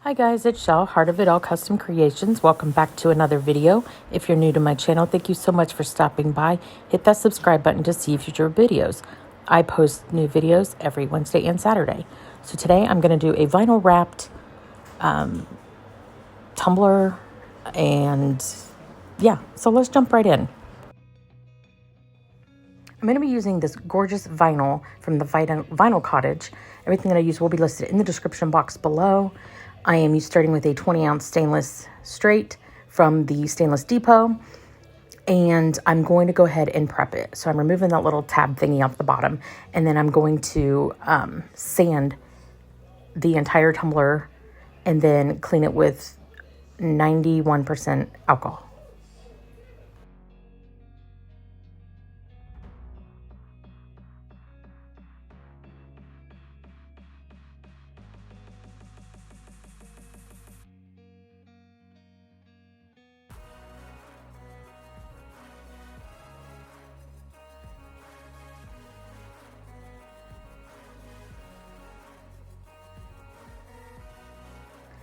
Hi guys, it's Shell, Heart of It All Custom Creations. Welcome back to another video. If you're new to my channel, thank you so much for stopping by. Hit that subscribe button to see future videos. I post new videos every Wednesday and Saturday. So today I'm going to do a vinyl wrapped tumbler, and yeah, so let's jump right in. I'm going to be using this gorgeous vinyl from the Vinyl Cottage. Everything that I use will be listed in the description box below. I am starting with a 20-ounce stainless straight from the Stainless Depot, and I'm going to go ahead and prep it. So I'm removing that little tab thingy off the bottom, and then I'm going to sand the entire tumbler and then clean it with 91% alcohol.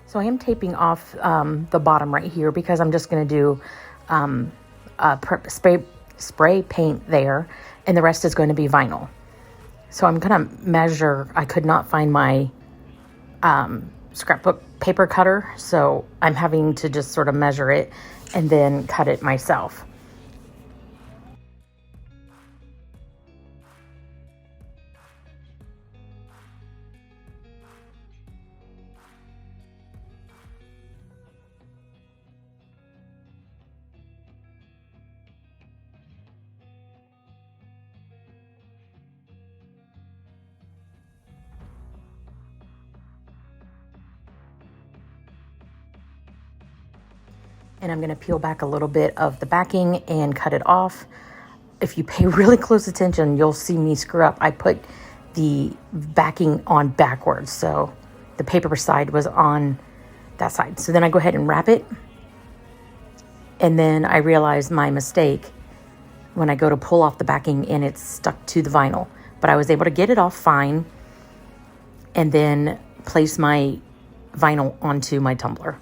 So I am taping off the bottom right here because I'm just going to do spray paint there, and the rest is going to be vinyl. So I'm going to measure. I could not find my scrapbook paper cutter, so I'm having to just sort of measure it and then cut it myself. And I'm going to peel back a little bit of the backing and cut it off. If you pay really close attention, you'll see me screw up. I put the backing on backwards, so the paper side was on that side. So then I go ahead and wrap it, and then I realized my mistake when I go to pull off the backing and it's stuck to the vinyl. But I was able to get it off fine and then place my vinyl onto my tumbler.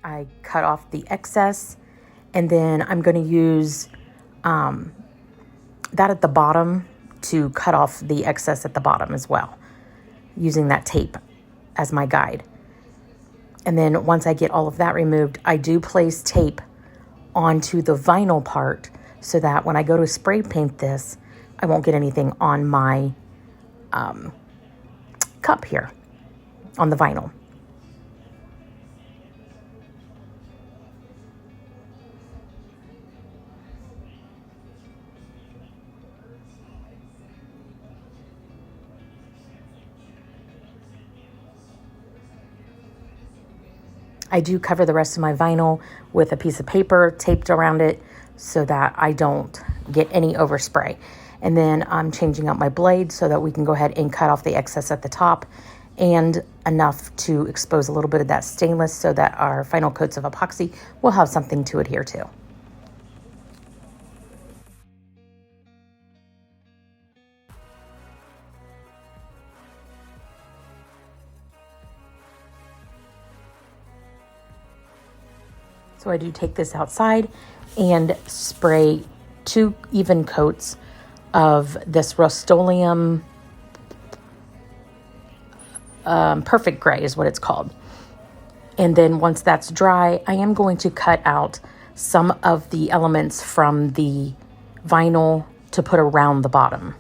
I cut off the excess, and then I'm going to use that at the bottom to cut off the excess at the bottom as well, using that tape as my guide. And then once I get all of that removed, I do place tape onto the vinyl part so that when I go to spray paint this, I won't get anything on my cup here on the vinyl. I do cover the rest of my vinyl with a piece of paper taped around it so that I don't get any overspray. And then I'm changing out my blade so that we can go ahead and cut off the excess at the top and enough to expose a little bit of that stainless so that our final coats of epoxy will have something to adhere to. So I do take this outside and spray 2 even coats of this rustoleum perfect gray is what it's called. And then once that's dry, I am going to cut out some of the elements from the vinyl to put around the bottom.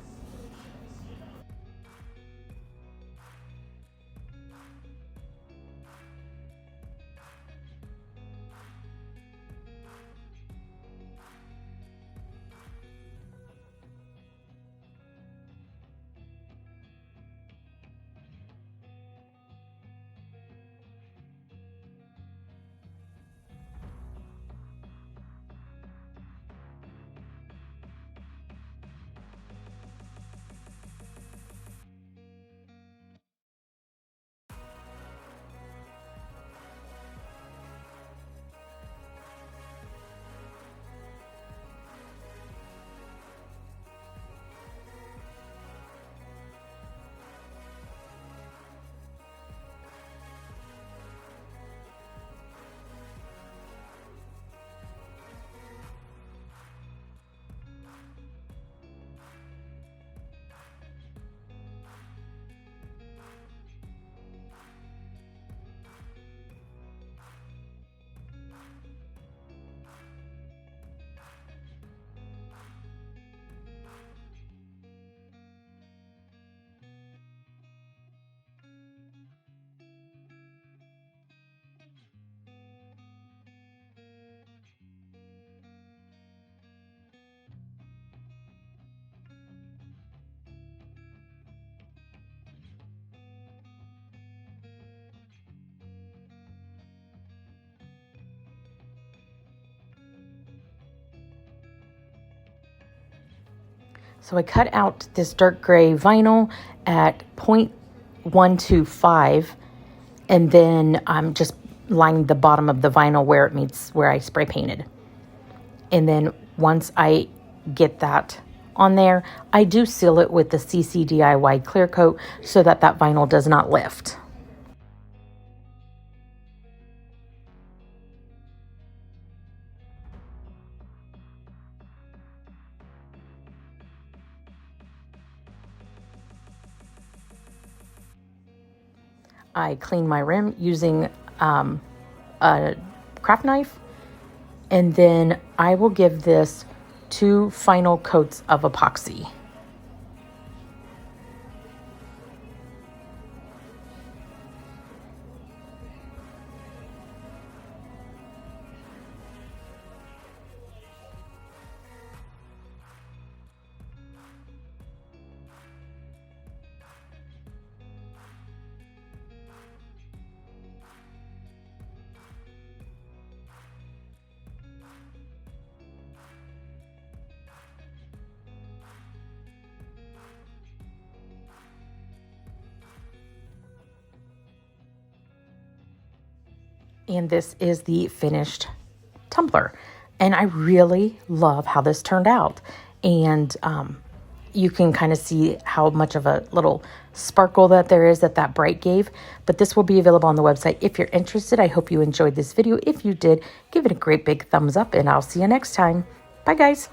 So I cut out this dark gray vinyl at 0.125, and then I'm just lining the bottom of the vinyl where it meets where I spray painted. And then once I get that on there, I do seal it with the CCDiy clear coat so that that vinyl does not lift. I clean my rim using a craft knife, and then I will give this 2 final coats of epoxy. And this is the finished tumbler. And I really love how this turned out. And you can kind of see how much of a little sparkle that there is that bright gave. But this will be available on the website if you're interested. I hope you enjoyed this video. If you did, give it a great big thumbs up, and I'll see you next time. Bye, guys.